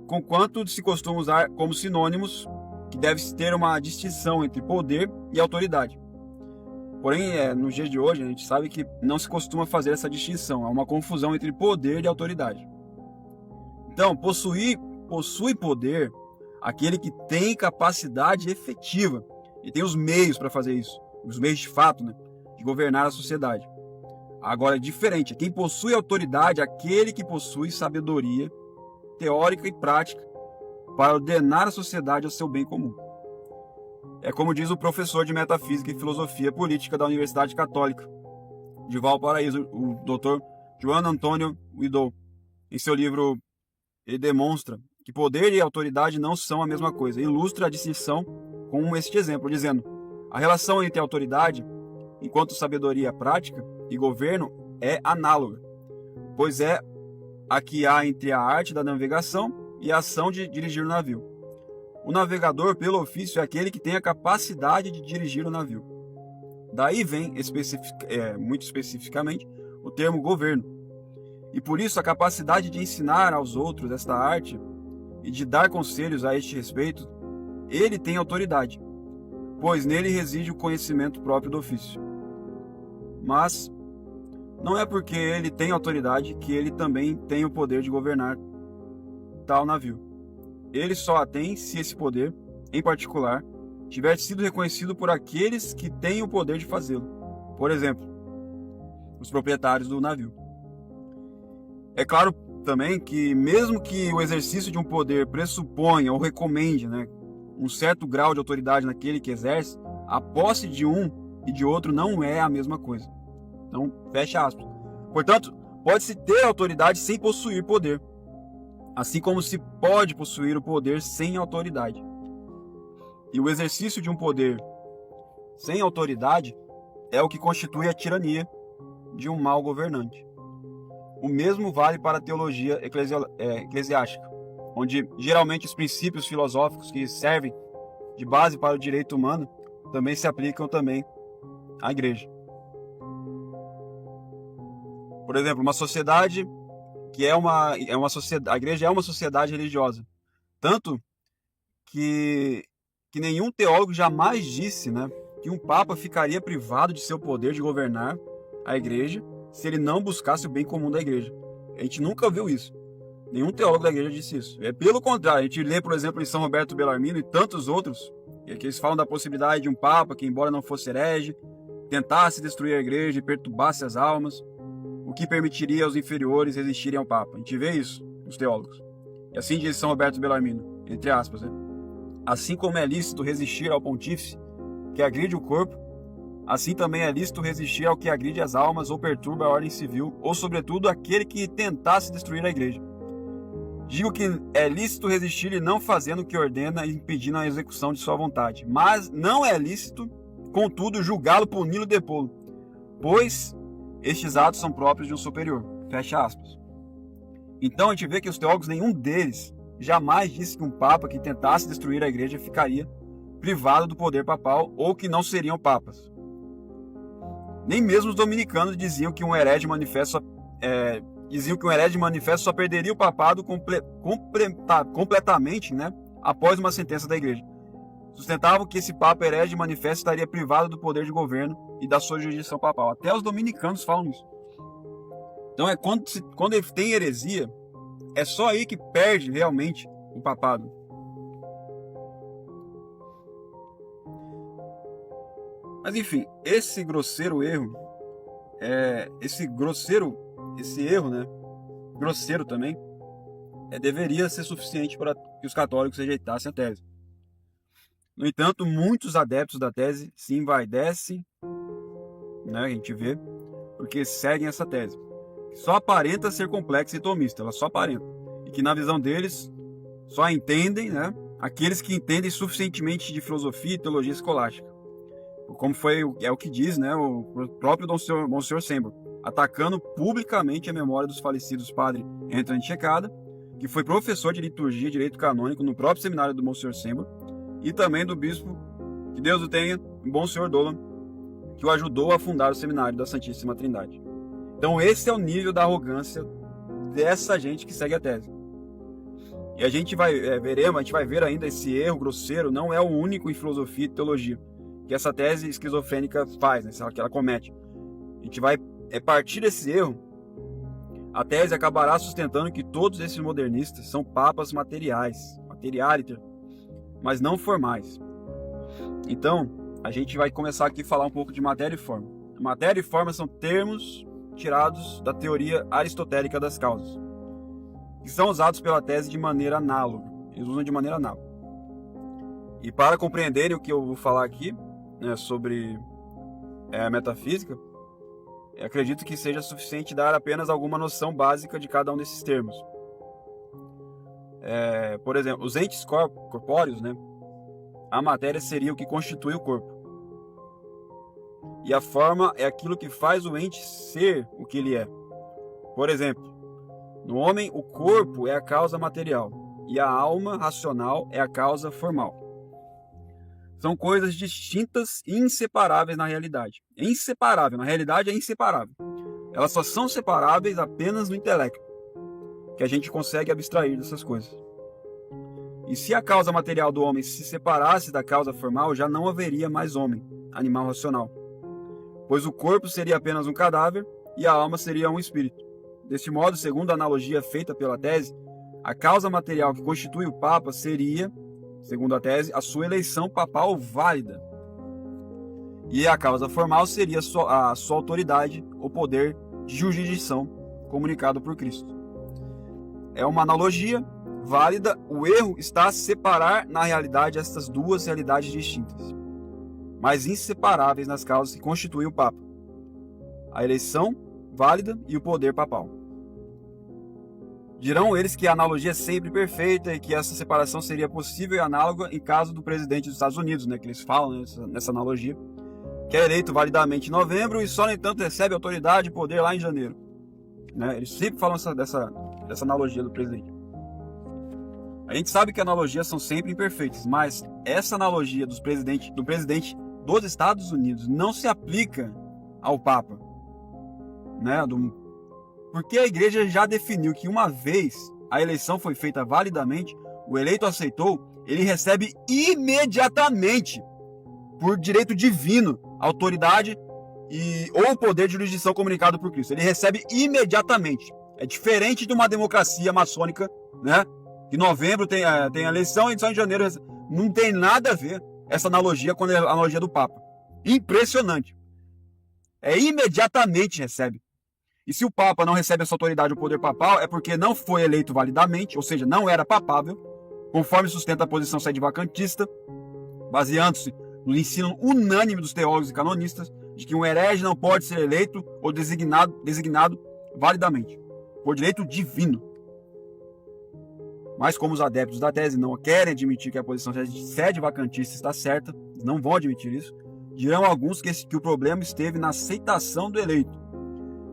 Conquanto se costuma usar como sinônimos que deve-se ter uma distinção entre poder e autoridade. Porém, nos dias de hoje, a gente sabe que não se costuma fazer essa distinção. Há uma confusão entre poder e autoridade. Então, possui poder aquele que tem capacidade efetiva e tem os meios para fazer isso, os meios de fato, né, de governar a sociedade. Agora, é diferente. Quem possui autoridade é aquele que possui sabedoria teórica e prática para ordenar a sociedade ao seu bem comum. É como diz o professor de Metafísica e Filosofia Política da Universidade Católica de Valparaíso, o Dr. João Antônio Widdow. Em seu livro, ele demonstra que poder e autoridade não são a mesma coisa. Ilustra a distinção com este exemplo, dizendo: a relação entre autoridade, enquanto sabedoria prática, e governo é análoga, pois é a que há entre a arte da navegação e a ação de dirigir o navio. O navegador, pelo ofício, é aquele que tem a capacidade de dirigir o navio. Daí vem, muito especificamente, o termo governo. E por isso a capacidade de ensinar aos outros esta arte e de dar conselhos a este respeito, ele tem autoridade, pois nele reside o conhecimento próprio do ofício. Mas não é porque ele tem autoridade que ele também tem o poder de governar tal navio. Ele só a tem se esse poder, em particular, tiver sido reconhecido por aqueles que têm o poder de fazê-lo. Por exemplo, os proprietários do navio. É claro também que, mesmo que o exercício de um poder pressuponha ou recomende, um certo grau de autoridade naquele que exerce, a posse de um e de outro não é a mesma coisa. Então, fecha aspas. Portanto, pode-se ter autoridade sem possuir poder, assim como se pode possuir o poder sem autoridade. E o exercício de um poder sem autoridade é o que constitui a tirania de um mau governante. O mesmo vale para a teologia eclesiástica, onde geralmente os princípios filosóficos que servem de base para o direito humano também se aplicam também à igreja. Por exemplo, uma sociedade que a igreja é uma sociedade religiosa, tanto que nenhum teólogo jamais disse, que um papa ficaria privado de seu poder de governar a igreja se ele não buscasse o bem comum da igreja. A gente nunca viu isso. Nenhum teólogo da igreja disse isso. É pelo contrário. A gente lê, por exemplo, em São Roberto Bellarmino e tantos outros, que eles falam da possibilidade de um papa que, embora não fosse herege, tentasse destruir a igreja e perturbasse as almas, o que permitiria aos inferiores resistirem ao Papa. A gente vê isso nos teólogos. E assim diz São Roberto Bellarmino, entre aspas. Assim como é lícito resistir ao pontífice que agride o corpo, assim também é lícito resistir ao que agride as almas ou perturba a ordem civil, ou sobretudo aquele que tentasse destruir a igreja. Digo que é lícito resistir e não fazendo o que ordena e impedindo a execução de sua vontade. Mas não é lícito, contudo, julgá-lo, puni-lo e depô-lo, pois estes atos são próprios de um superior. Fecha aspas. Então a gente vê que os teólogos, nenhum deles jamais disse que um papa que tentasse destruir a igreja ficaria privado do poder papal ou que não seriam papas. Nem mesmo os dominicanos diziam que um herege manifesto só perderia o papado completamente, após uma sentença da igreja. Sustentavam que esse papa herege manifesto estaria privado do poder de governo e da sua jurisdição papal. Até os dominicanos falam isso. Então quando ele tem heresia, é só aí que perde realmente o papado. Mas enfim, esse erro, grosseiro também, deveria ser suficiente para que os católicos rejeitassem a tese. No entanto, muitos adeptos da tese se envaidecem, a gente vê, porque seguem essa tese. Só aparenta ser complexa e tomista, ela só aparenta. E que na visão deles, só entendem, aqueles que entendem suficientemente de filosofia e teologia escolástica. Como é o que diz, o próprio Monsenhor Sembro, atacando publicamente a memória dos falecidos padre Anthony Checada, que foi professor de liturgia e direito canônico no próprio seminário do Monsenhor Sembro, e também do bispo, que Deus o tenha, o bom senhor Dolan, que o ajudou a fundar o Seminário da Santíssima Trindade. Então esse é o nível da arrogância dessa gente que segue a tese. E a gente vai ver ainda esse erro grosseiro, não é o único em filosofia e teologia que essa tese esquizofrênica faz, né, que ela comete. A gente vai partir desse erro, a tese acabará sustentando que todos esses modernistas são papas materiais, materialiter, mas não formais. Então, a gente vai começar aqui a falar um pouco de matéria e forma. Matéria e forma são termos tirados da teoria aristotélica das causas, que são usados pela tese de maneira análoga. Eles usam de maneira análoga. E para compreenderem o que eu vou falar aqui, né, sobre a metafísica, eu acredito que seja suficiente dar apenas alguma noção básica de cada um desses termos. Por exemplo, os entes corpóreos, né, a matéria seria o que constitui o corpo. E a forma é aquilo que faz o ente ser o que ele é. Por exemplo, no homem, o corpo é a causa material e a alma racional é a causa formal. São coisas distintas e inseparáveis na realidade. É inseparável, na realidade é inseparável. Elas só são separáveis apenas no intelecto, que a gente consegue abstrair dessas coisas. E se a causa material do homem se separasse da causa formal, já não haveria mais homem, animal racional. Pois o corpo seria apenas um cadáver e a alma seria um espírito. Deste modo, segundo a analogia feita pela tese, a causa material que constitui o Papa seria, segundo a tese, a sua eleição papal válida. E a causa formal seria a sua autoridade ou poder de jurisdição comunicado por Cristo. É uma analogia válida, o erro está a separar na realidade estas duas realidades distintas, mas inseparáveis nas causas que constituem o Papa: a eleição válida e o poder papal. Dirão eles que a analogia é sempre perfeita e que essa separação seria possível e análoga em caso do presidente dos Estados Unidos, né, que eles falam nessa analogia, que é eleito validamente em novembro e só, no entanto, recebe autoridade e poder lá em janeiro. Né? Eles sempre falam dessa analogia do presidente. A gente sabe que analogias são sempre imperfeitas, mas essa analogia do presidente dos Estados Unidos não se aplica ao Papa. Né? Porque a igreja já definiu que uma vez a eleição foi feita validamente, o eleito aceitou, ele recebe imediatamente, por direito divino, autoridade ou poder de jurisdição comunicado por Cristo. Ele recebe imediatamente. É diferente de uma democracia maçônica, né? Que em novembro tem a eleição e só em janeiro. Não tem nada a ver essa analogia com a analogia do Papa. Impressionante. Imediatamente recebe. E se o Papa não recebe essa autoridade ou poder papal, é porque não foi eleito validamente, ou seja, não era papável, conforme sustenta a posição sedevacantista, baseando-se no ensino unânime dos teólogos e canonistas, de que um herege não pode ser eleito ou designado validamente, por direito divino. Mas como os adeptos da tese não querem admitir que a posição sedevacantista está certa, não vão admitir isso, dirão alguns que o problema esteve na aceitação do eleito,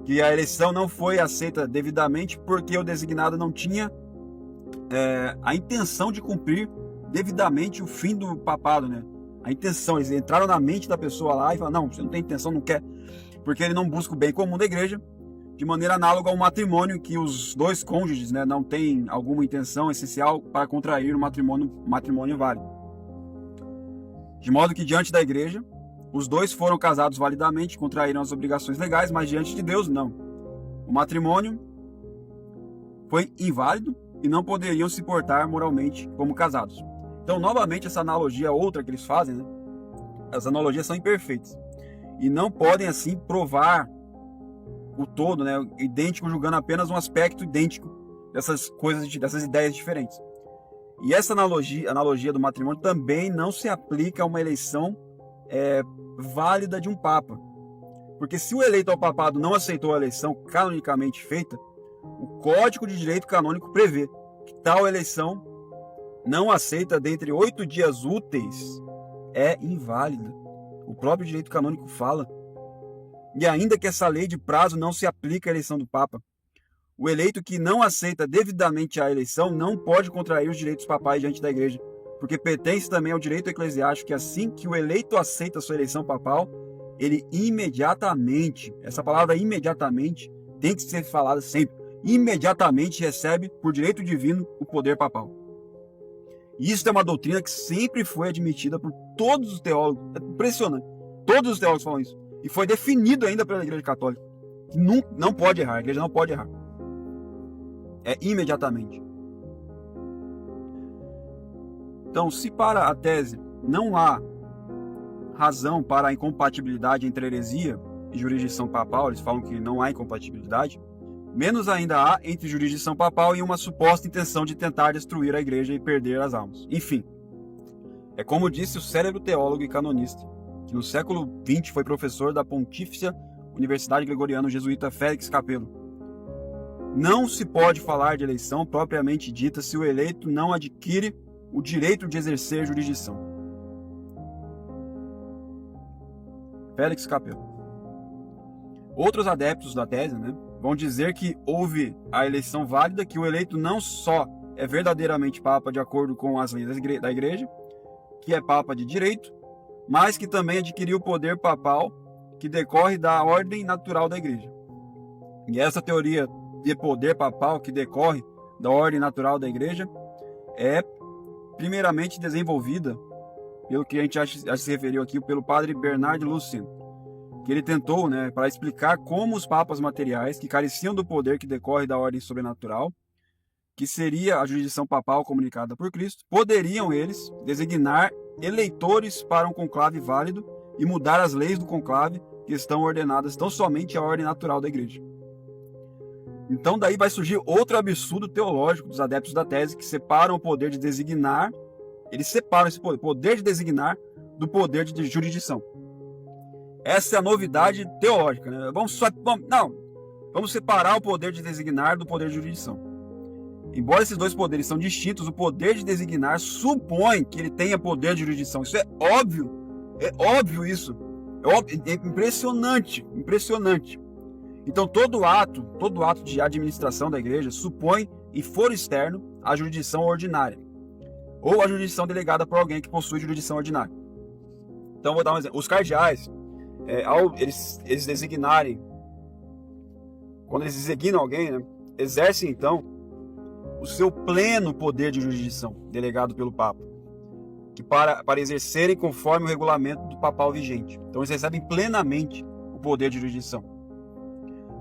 que a eleição não foi aceita devidamente porque o designado não tinha a intenção de cumprir devidamente o fim do papado, né? A intenção, eles entraram na mente da pessoa lá e falaram: não, você não tem intenção, não quer, porque ele não busca o bem comum da igreja, de maneira análoga ao matrimônio, que os dois cônjuges, né, não têm alguma intenção essencial para contrair um matrimônio válido. De modo que diante da igreja, os dois foram casados validamente, contraíram as obrigações legais, mas diante de Deus, não. O matrimônio foi inválido e não poderiam se portar moralmente como casados. Então, novamente, essa analogia outra que eles fazem, né? As analogias são imperfeitas e não podem, assim, provar o todo, né, idêntico, julgando apenas um aspecto idêntico dessas coisas, dessas ideias diferentes. E essa analogia do matrimônio também não se aplica a uma eleição válida de um papa. Porque se o eleito ao papado não aceitou a eleição canonicamente feita, o Código de Direito Canônico prevê que tal eleição não aceita dentre 8 dias úteis é inválida. O próprio direito canônico fala. E ainda que essa lei de prazo não se aplique à eleição do Papa, o eleito que não aceita devidamente a eleição não pode contrair os direitos papais diante da igreja, porque pertence também ao direito eclesiástico que assim que o eleito aceita a sua eleição papal, ele imediatamente, essa palavra imediatamente tem que ser falada sempre, imediatamente recebe por direito divino o poder papal. E isso é uma doutrina que sempre foi admitida por todos os teólogos, é impressionante, todos os teólogos falam isso, e foi definido ainda pela Igreja Católica, que não pode errar, a Igreja não pode errar, é imediatamente. Então, se para a tese não há razão para a incompatibilidade entre heresia e jurisdição papal, eles falam que não há incompatibilidade, menos ainda há entre jurisdição papal e uma suposta intenção de tentar destruir a igreja e perder as almas. Enfim, é como disse o célebre teólogo e canonista, que no século XX foi professor da Pontifícia Universidade Gregoriana Jesuíta Félix Capello. Não se pode falar de eleição propriamente dita se o eleito não adquire o direito de exercer jurisdição. Félix Capello. Outros adeptos da tese, vão dizer que houve a eleição válida, que o eleito não só é verdadeiramente papa de acordo com as leis da igreja, que é papa de direito, mas que também adquiriu o poder papal que decorre da ordem natural da igreja. E essa teoria de poder papal que decorre da ordem natural da igreja é primeiramente desenvolvida pelo que a gente já se referiu aqui, pelo padre Bernard Lucien, que ele tentou, para explicar como os papas materiais, que careciam do poder que decorre da ordem sobrenatural, que seria a jurisdição papal comunicada por Cristo, poderiam eles designar eleitores para um conclave válido e mudar as leis do conclave que estão ordenadas tão somente à ordem natural da igreja. Então daí vai surgir outro absurdo teológico dos adeptos da tese, que separam o poder de designar, eles separam esse poder de designar do poder de jurisdição. Essa é a novidade teológica. Vamos separar o poder de designar do poder de jurisdição. Embora esses dois poderes são distintos, o poder de designar supõe que ele tenha poder de jurisdição. Isso é óbvio isso. É impressionante. Então todo ato de administração da igreja supõe em foro externo a jurisdição ordinária, ou a jurisdição delegada por alguém que possui jurisdição ordinária. Então vou dar um exemplo. Os cardeais, ao eles designarem, quando eles designam alguém, exercem então o seu pleno poder de jurisdição delegado pelo Papa, que para exercerem conforme o regulamento do papal vigente. Então eles recebem plenamente o poder de jurisdição.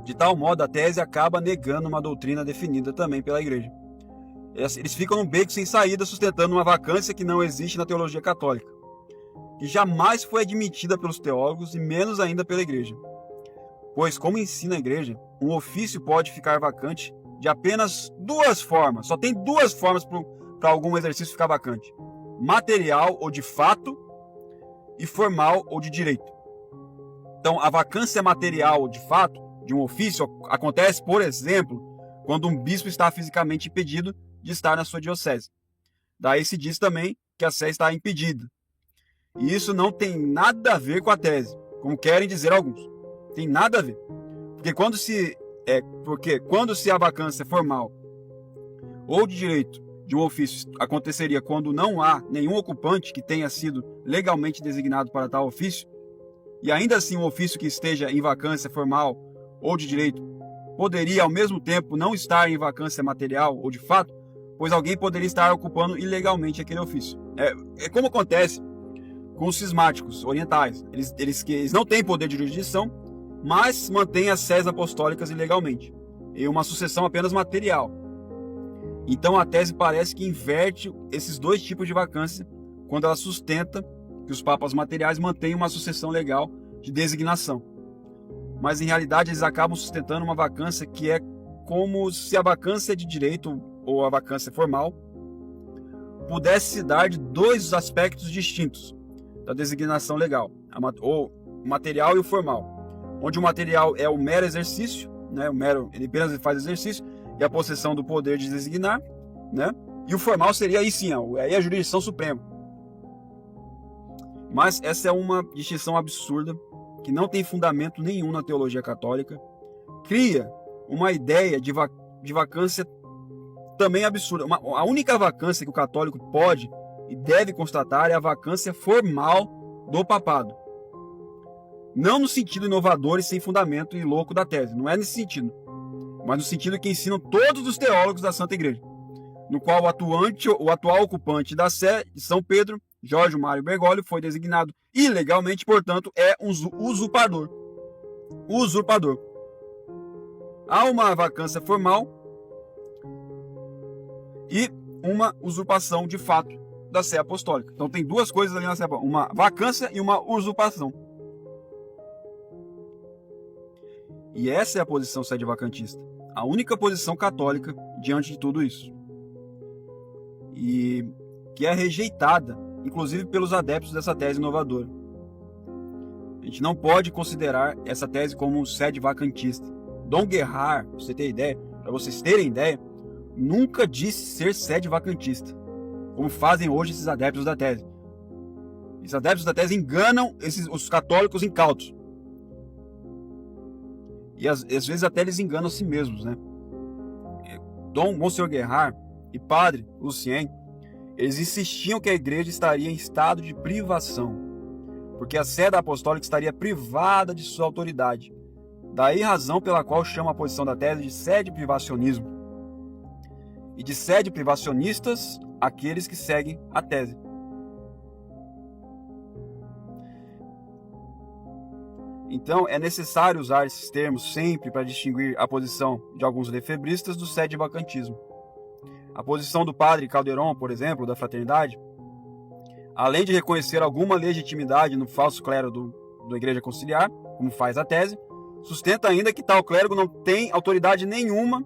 De tal modo, a tese acaba negando uma doutrina definida também pela igreja. Eles ficam num beco sem saída, sustentando uma vacância que não existe na teologia católica, que jamais foi admitida pelos teólogos e menos ainda pela igreja. Pois, como ensina a igreja, um ofício pode ficar vacante de apenas duas formas. Só tem duas formas para algum exercício ficar vacante: material ou de fato, e formal ou de direito. Então, a vacância material ou de fato de um ofício acontece, por exemplo, quando um bispo está fisicamente impedido de estar na sua diocese. Daí se diz também que a sé está impedida. E isso não tem nada a ver com a tese, como querem dizer alguns. Tem nada a ver. Porque quando se a vacância formal ou de direito de um ofício aconteceria quando não há nenhum ocupante que tenha sido legalmente designado para tal ofício, e ainda assim um ofício que esteja em vacância formal ou de direito poderia ao mesmo tempo não estar em vacância material ou de fato, pois alguém poderia estar ocupando ilegalmente aquele ofício. É como acontece com os cismáticos orientais. Eles não têm poder de jurisdição, mas mantêm as sés apostólicas ilegalmente, em uma sucessão apenas material. Então a tese parece que inverte esses dois tipos de vacância quando ela sustenta que os papas materiais mantêm uma sucessão legal de designação. Mas em realidade eles acabam sustentando uma vacância que é como se a vacância de direito ou a vacância formal pudesse se dar de dois aspectos distintos da designação legal, ou o material e o formal, onde o material é o mero exercício, ele apenas faz exercício e a possessão do poder de designar, e o formal seria aí sim, aí a jurisdição suprema. Mas essa é uma distinção absurda que não tem fundamento nenhum na teologia católica, cria uma ideia de vacância também absurda. A única vacância que o católico pode e deve constatar é a vacância formal do papado. Não no sentido inovador e sem fundamento e louco da tese, não é nesse sentido, mas no sentido que ensinam todos os teólogos da Santa Igreja, no qual o atual ocupante da Sé de São Pedro, Jorge Mário Bergoglio, foi designado ilegalmente, portanto, é um usurpador. Há uma vacância formal e uma usurpação de fato da Sé Apostólica. Então tem duas coisas ali na Sé Apostólica, uma vacância e uma usurpação. E essa é a posição sedevacantista, a única posição católica diante de tudo isso. E que é rejeitada, inclusive pelos adeptos dessa tese inovadora. A gente não pode considerar essa tese como sedevacantista. Dom Guerhard, para vocês terem ideia, nunca disse ser sedevacantista, como fazem hoje esses adeptos da tese. Esses adeptos da tese enganam os católicos incautos. E às vezes até eles enganam a si mesmos, né? Monsenhor Guerhard e Padre Lucien, eles insistiam que a igreja estaria em estado de privação, porque a Sé Apostólica estaria privada de sua autoridade. Daí razão pela qual chama a posição da tese de sede-privacionismo. E de sede-privacionistas aqueles que seguem a tese. Então, é necessário usar esses termos sempre para distinguir a posição de alguns lefebristas do sedevacantismo. A posição do padre Calderon, por exemplo, da Fraternidade, além de reconhecer alguma legitimidade no falso clero da Igreja Conciliar, como faz a tese, sustenta ainda que tal clérigo não tem autoridade nenhuma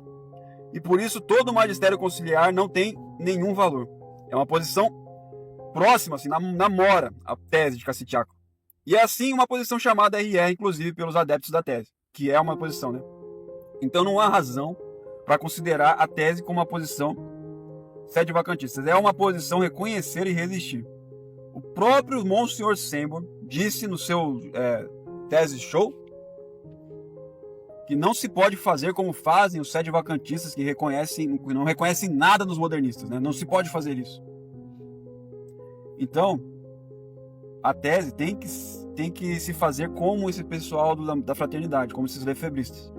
e por isso todo o magistério conciliar não tem nenhum valor. É uma posição próxima, assim, namora a tese de Cassitiaco. E é assim uma posição chamada RR, inclusive pelos adeptos da tese, que é uma posição, né? Então não há razão para considerar a tese como uma posição sedevacantista. É uma posição reconhecer e resistir. O próprio Monsenhor Sembor disse no seu tese show que não se pode fazer como fazem os sedevacantistas que não reconhecem nada dos modernistas, né? Não se pode fazer isso. Então, a tese tem que se fazer como esse pessoal da fraternidade, como esses lefebristas.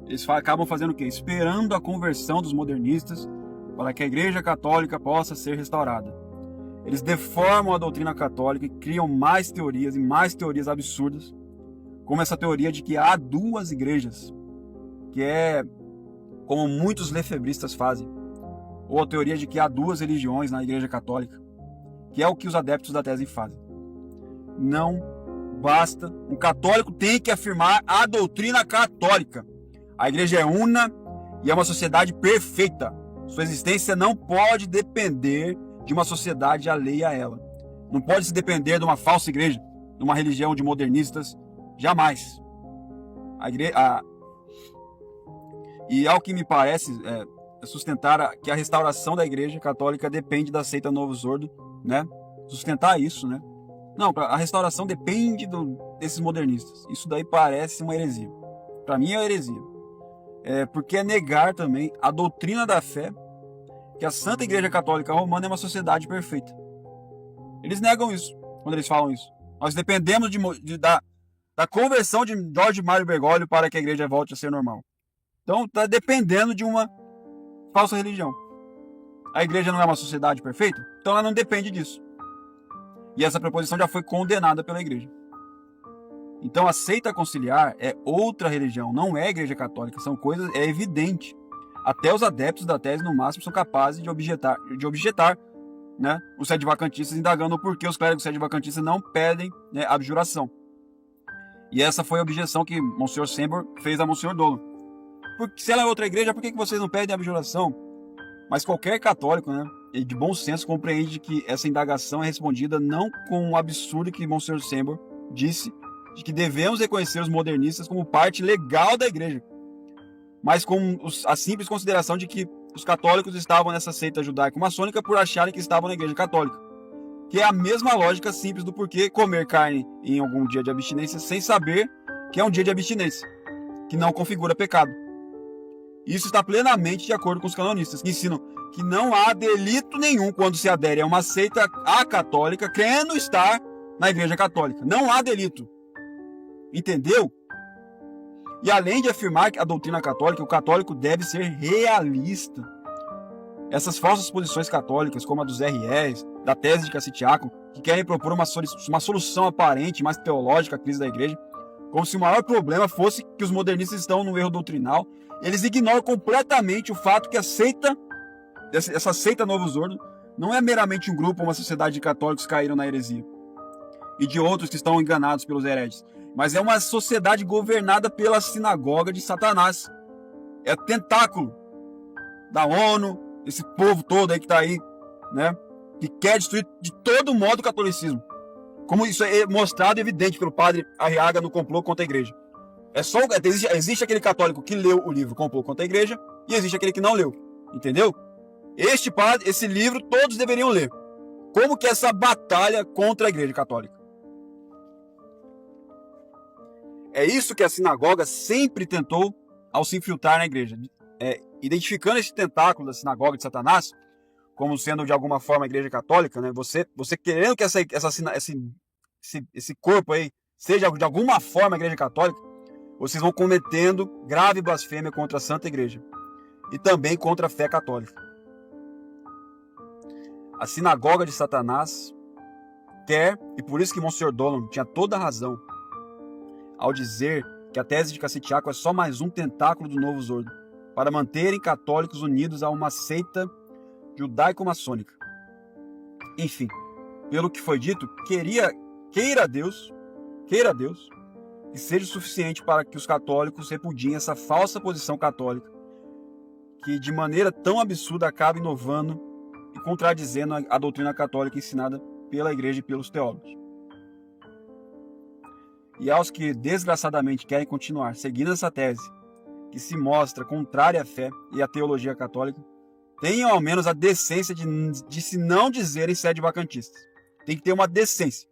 Eles acabam fazendo o quê? Esperando a conversão dos modernistas para que a Igreja Católica possa ser restaurada. Eles deformam a doutrina católica e criam mais teorias e mais teorias absurdas, como essa teoria de que há duas igrejas, que é como muitos lefebristas fazem, ou a teoria de que há duas religiões na Igreja Católica, que é o que os adeptos da tese fazem. Não basta. Um católico tem que afirmar a doutrina católica. A igreja é una e é uma sociedade perfeita. Sua existência não pode depender de uma sociedade alheia a ela. Não pode se depender de uma falsa igreja, de uma religião de modernistas. Jamais. E ao que me parece sustentar que a restauração da Igreja Católica depende da seita Novus Ordo, né? Sustentar isso, né? Não, a restauração depende desses modernistas. Isso daí parece uma heresia. Para mim é uma heresia. Porque é negar também a doutrina da fé, que a Santa Igreja Católica Romana é uma sociedade perfeita. Eles negam isso quando eles falam isso. Nós dependemos da conversão de Jorge Mário Bergoglio para que a igreja volte a ser normal. Então está dependendo de uma falsa religião. A igreja não é uma sociedade perfeita, então ela não depende disso. E essa proposição já foi condenada pela igreja. Então a seita conciliar é outra religião, não é a igreja católica, são coisas, é evidente. Até os adeptos da tese, no máximo, são capazes de objetar, né, os sedevacantistas, indagando o porquê os clérigos sedevacantistas não pedem, né, abjuração. E essa foi a objeção que Monsenhor Sembor fez a Monsenhor Dolo. Porque se ela é outra igreja, por que vocês não pedem abjuração? Mas qualquer católico, né, de bom senso, compreende que essa indagação é respondida não com o absurdo que Monsenhor Sembor disse, de que devemos reconhecer os modernistas como parte legal da igreja, mas com a simples consideração de que os católicos estavam nessa seita judaico-maçônica por acharem que estavam na igreja católica. Que é a mesma lógica simples do porquê comer carne em algum dia de abstinência sem saber que é um dia de abstinência, que não configura pecado. Isso está plenamente de acordo com os canonistas, que ensinam que não há delito nenhum quando se adere a uma seita católica, crendo estar na Igreja Católica. Não há delito. Entendeu? E além de afirmar a doutrina católica, o católico deve ser realista. Essas falsas posições católicas, como a dos RRs, da tese de Cassitiaco, que querem propor uma solução aparente, mais teológica à crise da igreja, como se o maior problema fosse que os modernistas estão no erro doutrinal, eles ignoram completamente o fato que essa seita Novus Ordo não é meramente um grupo ou uma sociedade de católicos que caíram na heresia e de outros que estão enganados pelos hereges, mas é uma sociedade governada pela sinagoga de Satanás. É tentáculo da ONU, esse povo todo aí que está aí, né, que quer destruir de todo modo o catolicismo. Como isso é mostrado e evidente pelo padre Arriaga no Complô contra a Igreja. Existe aquele católico que leu o livro Complô contra a Igreja e existe aquele que não leu. Entendeu? Esse livro todos deveriam ler. Como que é essa batalha contra a Igreja Católica? É isso que a sinagoga sempre tentou ao se infiltrar na igreja. Identificando esse tentáculo da sinagoga de Satanás como sendo de alguma forma a Igreja Católica, né? Você querendo que esse corpo aí seja de alguma forma a Igreja Católica, vocês vão cometendo grave blasfêmia contra a Santa Igreja e também contra a fé católica. A sinagoga de Satanás quer, e por isso que Monsenhor Dolan tinha toda a razão ao dizer que a tese de Cassitiaco é só mais um tentáculo do Novus Ordo, para manterem católicos unidos a uma seita judaico-maçônica. Enfim, pelo que foi dito, queira Deus que seja suficiente para que os católicos repudiem essa falsa posição católica, que de maneira tão absurda acaba inovando e contradizendo a doutrina católica ensinada pela Igreja e pelos teólogos. E aos que desgraçadamente querem continuar seguindo essa tese, que se mostra contrária à fé e à teologia católica, tenham ao menos a decência de se não dizerem sede-vacantistas. Tem que ter uma decência,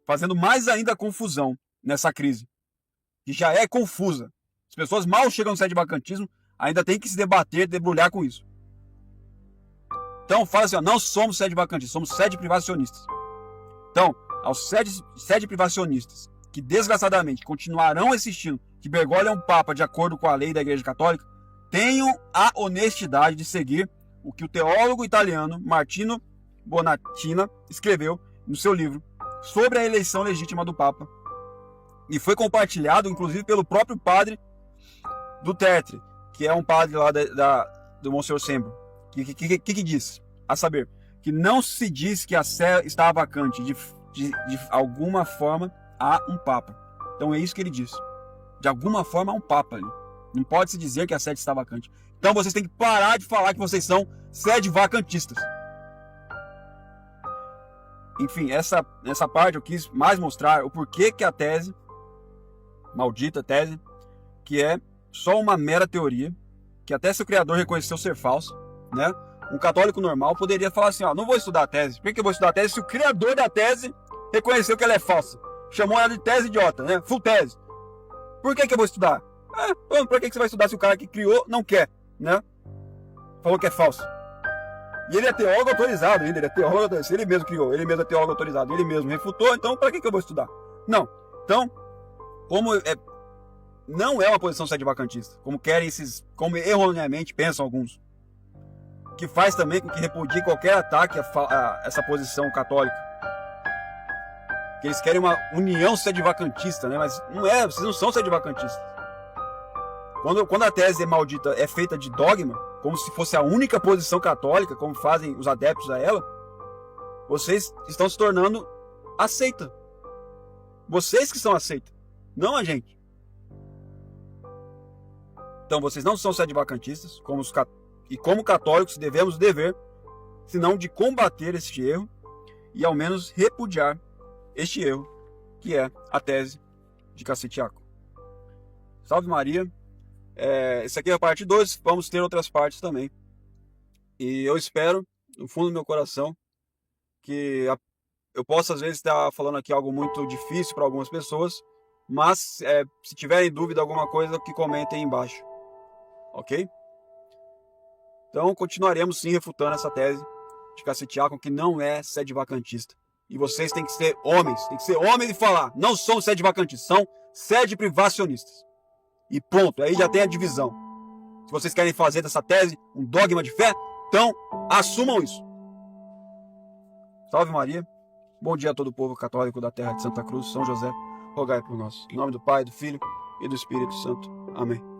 fazendo mais ainda a confusão nessa crise, que já é confusa. As pessoas mal chegam no sede-vacantismo, ainda tem que se debater, debrulhar com isso. Então fala assim, ó, não somos sede-vacantistas, somos sede-privacionistas. Então, aos sede-privacionistas, que desgraçadamente continuarão insistindo que Bergoglio é um papa de acordo com a lei da Igreja Católica, tenham a honestidade de seguir o que o teólogo italiano Martino Bonatina escreveu no seu livro sobre a eleição legítima do Papa. E foi compartilhado, inclusive, pelo próprio padre Duterte, que é um padre lá do Monsenhor Sembro, que diz, a saber, que não se diz que a sé está vacante, de alguma forma há um Papa. Então é isso que ele diz. De alguma forma há um Papa ali. Não pode se dizer que a sede está vacante. Então vocês têm que parar de falar que vocês são sede-vacantistas. Enfim, essa parte eu quis mais mostrar o porquê que a tese, maldita tese, que é só uma mera teoria, que até seu criador reconheceu ser falso, né? Um católico normal poderia falar assim, ó, não vou estudar a tese. Por que eu vou estudar a tese se o criador da tese reconheceu que ela é falsa? Chamou ela de tese idiota, né? Full tese. Por que eu vou estudar? Pra que você vai estudar se o cara que criou não quer, né? Falou que é falso. E ele é teólogo autorizado ainda, ele mesmo criou, ele mesmo é teólogo autorizado, ele mesmo refutou, então para que eu vou estudar? Não. Então, não é uma posição sede-vacantista, como erroneamente pensam alguns, que faz também com que repudie qualquer ataque a essa posição católica. Que eles querem uma união sede-vacantista, né? Mas não é, vocês não são sede-vacantistas. Quando a tese maldita é feita de dogma, como se fosse a única posição católica, como fazem os adeptos a ela, vocês estão se tornando a seita. Vocês que são a seita, não a gente. Então vocês não são sede-vacantistas, e como católicos devemos o dever, senão de combater este erro e ao menos repudiar este erro, que é a tese de Cassitiaco. Salve Maria! Essa aqui é a parte 2, vamos ter outras partes também. E eu espero, no fundo do meu coração, que eu possa às vezes estar falando aqui algo muito difícil para algumas pessoas, mas se tiverem dúvida alguma coisa, que comentem aí embaixo. Ok? Então continuaremos sim refutando essa tese de Cassitiaco, que não é sede-vacantista. E vocês têm que ser homens, tem que ser homem de falar. Não são sede vacantes, são sede privacionistas. E pronto, aí já tem a divisão. Se vocês querem fazer dessa tese um dogma de fé, então assumam isso. Salve Maria. Bom dia a todo o povo católico da terra de Santa Cruz, São José. Rogai por nós. Em nome do Pai, do Filho e do Espírito Santo. Amém.